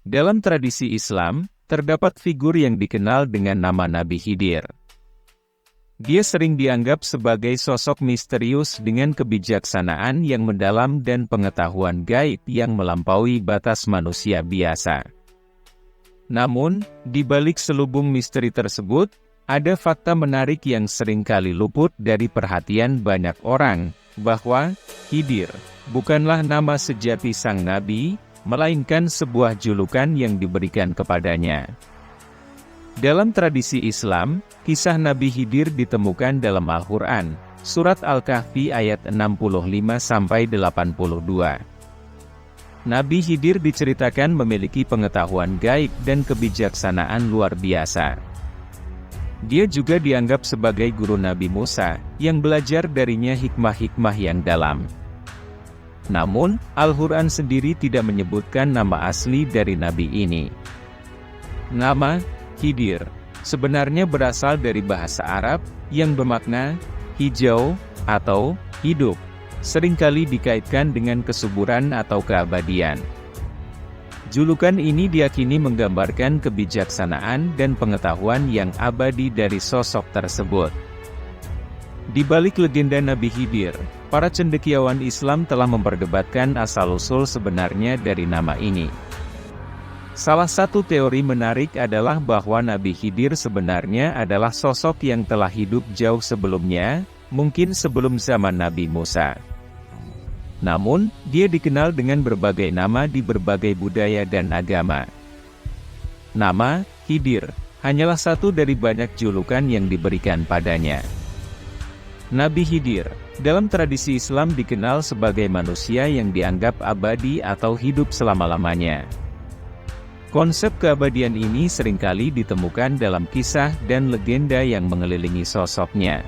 Dalam tradisi Islam, terdapat figur yang dikenal dengan nama Nabi Khidir. Dia sering dianggap sebagai sosok misterius dengan kebijaksanaan yang mendalam dan pengetahuan gaib yang melampaui batas manusia biasa. Namun, di balik selubung misteri tersebut, ada fakta menarik yang seringkali luput dari perhatian banyak orang, bahwa Khidir bukanlah nama sejati sang nabi, melainkan sebuah julukan yang diberikan kepadanya. Dalam tradisi Islam, kisah Nabi Khidir ditemukan dalam Al-Quran, Surat Al-Kahfi ayat 65-82. Nabi Khidir diceritakan memiliki pengetahuan gaib dan kebijaksanaan luar biasa. Dia juga dianggap sebagai guru Nabi Musa, yang belajar darinya hikmah-hikmah yang dalam. Namun, Al-Quran sendiri tidak menyebutkan nama asli dari Nabi ini. Nama Khidir sebenarnya berasal dari bahasa Arab, yang bermakna hijau atau hidup, seringkali dikaitkan dengan kesuburan atau keabadian. Julukan ini diyakini menggambarkan kebijaksanaan dan pengetahuan yang abadi dari sosok tersebut. Di balik legenda Nabi Khidir, para cendekiawan Islam telah memperdebatkan asal-usul sebenarnya dari nama ini. Salah satu teori menarik adalah bahwa Nabi Khidir sebenarnya adalah sosok yang telah hidup jauh sebelumnya, mungkin sebelum zaman Nabi Musa. Namun, dia dikenal dengan berbagai nama di berbagai budaya dan agama. Nama Khidir hanyalah satu dari banyak julukan yang diberikan padanya. Nabi Khidir dalam tradisi Islam dikenal sebagai manusia yang dianggap abadi atau hidup selama-lamanya. Konsep keabadian ini seringkali ditemukan dalam kisah dan legenda yang mengelilingi sosoknya.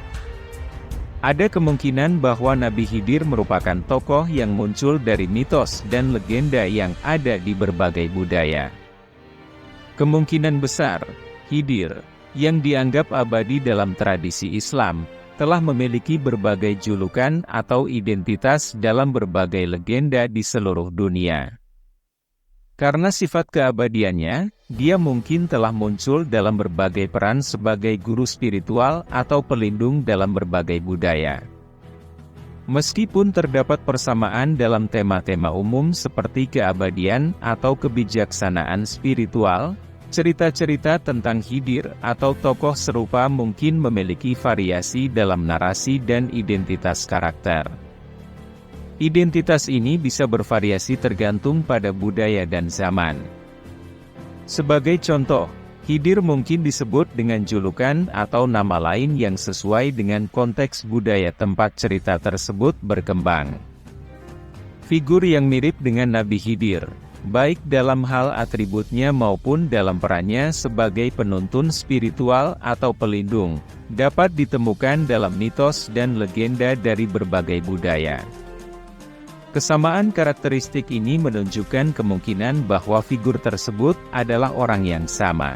Ada kemungkinan bahwa Nabi Khidir merupakan tokoh yang muncul dari mitos dan legenda yang ada di berbagai budaya. Kemungkinan besar, Khidir, yang dianggap abadi dalam tradisi Islam, telah memiliki berbagai julukan atau identitas dalam berbagai legenda di seluruh dunia. Karena sifat keabadiannya, dia mungkin telah muncul dalam berbagai peran sebagai guru spiritual atau pelindung dalam berbagai budaya. Meskipun terdapat persamaan dalam tema-tema umum seperti keabadian atau kebijaksanaan spiritual, cerita-cerita tentang Khidir atau tokoh serupa mungkin memiliki variasi dalam narasi dan identitas karakter. Identitas ini bisa bervariasi tergantung pada budaya dan zaman. Sebagai contoh, Khidir mungkin disebut dengan julukan atau nama lain yang sesuai dengan konteks budaya tempat cerita tersebut berkembang. Figur yang mirip dengan Nabi Khidir, baik dalam hal atributnya maupun dalam perannya sebagai penuntun spiritual atau pelindung, dapat ditemukan dalam mitos dan legenda dari berbagai budaya. Kesamaan karakteristik ini menunjukkan kemungkinan bahwa figur tersebut adalah orang yang sama.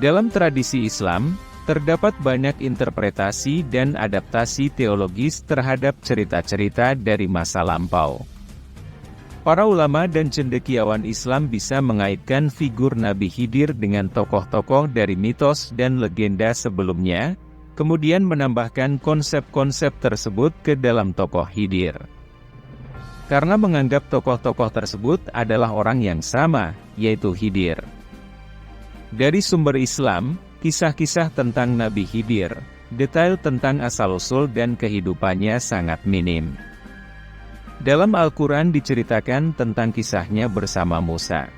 Dalam tradisi Islam, terdapat banyak interpretasi dan adaptasi teologis terhadap cerita-cerita dari masa lampau. Para ulama dan cendekiawan Islam bisa mengaitkan figur Nabi Khidir dengan tokoh-tokoh dari mitos dan legenda sebelumnya, kemudian menambahkan konsep-konsep tersebut ke dalam tokoh Khidir. Karena menganggap tokoh-tokoh tersebut adalah orang yang sama, yaitu Khidir. Dari sumber Islam, kisah-kisah tentang Nabi Khidir, detail tentang asal-usul dan kehidupannya sangat minim. Dalam Al-Quran diceritakan tentang kisahnya bersama Musa.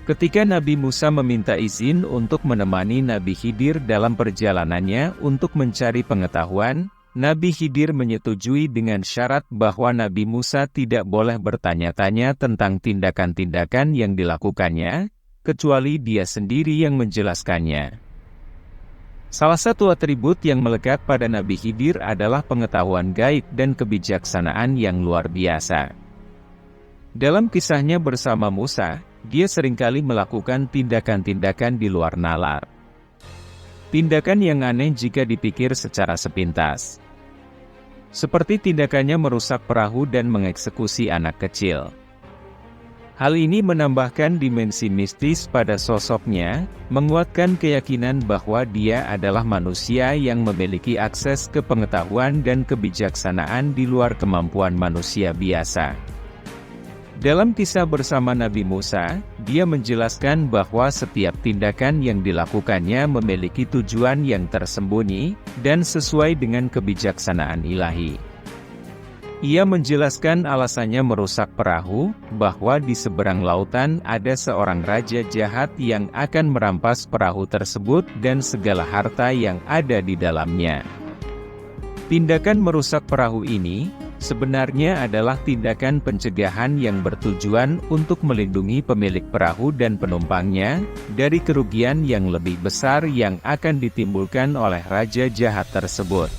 Ketika Nabi Musa meminta izin untuk menemani Nabi Khidir dalam perjalanannya untuk mencari pengetahuan, Nabi Khidir menyetujui dengan syarat bahwa Nabi Musa tidak boleh bertanya-tanya tentang tindakan-tindakan yang dilakukannya, kecuali dia sendiri yang menjelaskannya. Salah satu atribut yang melekat pada Nabi Khidir adalah pengetahuan gaib dan kebijaksanaan yang luar biasa. Dalam kisahnya bersama Musa, dia seringkali melakukan tindakan-tindakan di luar nalar. Tindakan yang aneh jika dipikir secara sepintas. Seperti tindakannya merusak perahu dan mengeksekusi anak kecil. Hal ini menambahkan dimensi mistis pada sosoknya, menguatkan keyakinan bahwa dia adalah manusia yang memiliki akses ke pengetahuan dan kebijaksanaan di luar kemampuan manusia biasa. Dalam kisah bersama Nabi Musa, dia menjelaskan bahwa setiap tindakan yang dilakukannya memiliki tujuan yang tersembunyi, dan sesuai dengan kebijaksanaan ilahi. Ia menjelaskan alasannya merusak perahu, bahwa di seberang lautan ada seorang raja jahat yang akan merampas perahu tersebut dan segala harta yang ada di dalamnya. Tindakan merusak perahu ini sebenarnya adalah tindakan pencegahan yang bertujuan untuk melindungi pemilik perahu dan penumpangnya dari kerugian yang lebih besar yang akan ditimbulkan oleh raja jahat tersebut.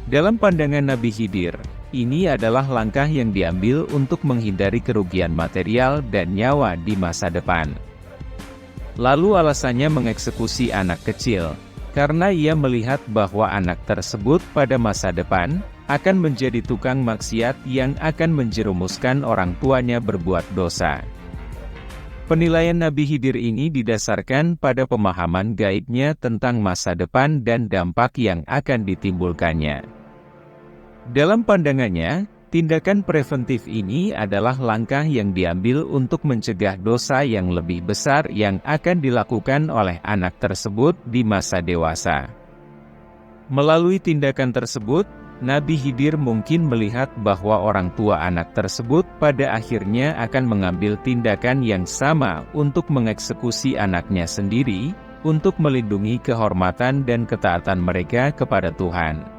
Dalam pandangan Nabi Khidir, ini adalah langkah yang diambil untuk menghindari kerugian material dan nyawa di masa depan. Lalu alasannya mengeksekusi anak kecil, karena ia melihat bahwa anak tersebut pada masa depan akan menjadi tukang maksiat yang akan menjerumuskan orang tuanya berbuat dosa. Penilaian Nabi Khidir ini didasarkan pada pemahaman gaibnya tentang masa depan dan dampak yang akan ditimbulkannya. Dalam pandangannya, tindakan preventif ini adalah langkah yang diambil untuk mencegah dosa yang lebih besar yang akan dilakukan oleh anak tersebut di masa dewasa. Melalui tindakan tersebut, Nabi Khidir mungkin melihat bahwa orang tua anak tersebut pada akhirnya akan mengambil tindakan yang sama untuk mengeksekusi anaknya sendiri, untuk melindungi kehormatan dan ketaatan mereka kepada Tuhan.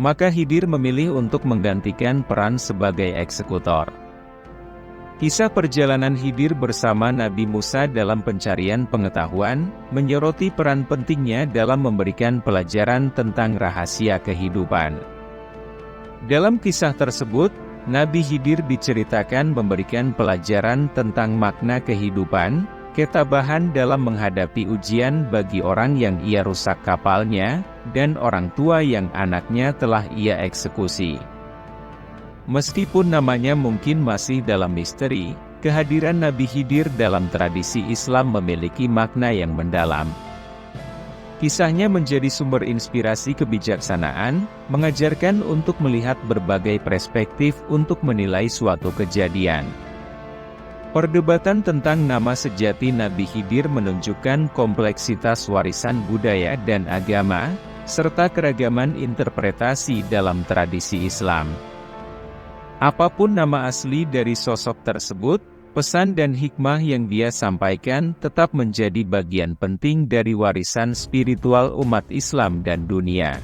Maka Khidir memilih untuk menggantikan peran sebagai eksekutor. Kisah perjalanan Khidir bersama Nabi Musa dalam pencarian pengetahuan, menyoroti peran pentingnya dalam memberikan pelajaran tentang rahasia kehidupan. Dalam kisah tersebut, Nabi Khidir diceritakan memberikan pelajaran tentang makna kehidupan, ketabahan dalam menghadapi ujian bagi orang yang ia rusak kapalnya, dan orang tua yang anaknya telah ia eksekusi. Meskipun namanya mungkin masih dalam misteri, kehadiran Nabi Khidir dalam tradisi Islam memiliki makna yang mendalam. Kisahnya menjadi sumber inspirasi kebijaksanaan, mengajarkan untuk melihat berbagai perspektif untuk menilai suatu kejadian. Perdebatan tentang nama sejati Nabi Khidir menunjukkan kompleksitas warisan budaya dan agama, serta keragaman interpretasi dalam tradisi Islam. Apapun nama asli dari sosok tersebut, pesan dan hikmah yang dia sampaikan tetap menjadi bagian penting dari warisan spiritual umat Islam dan dunia.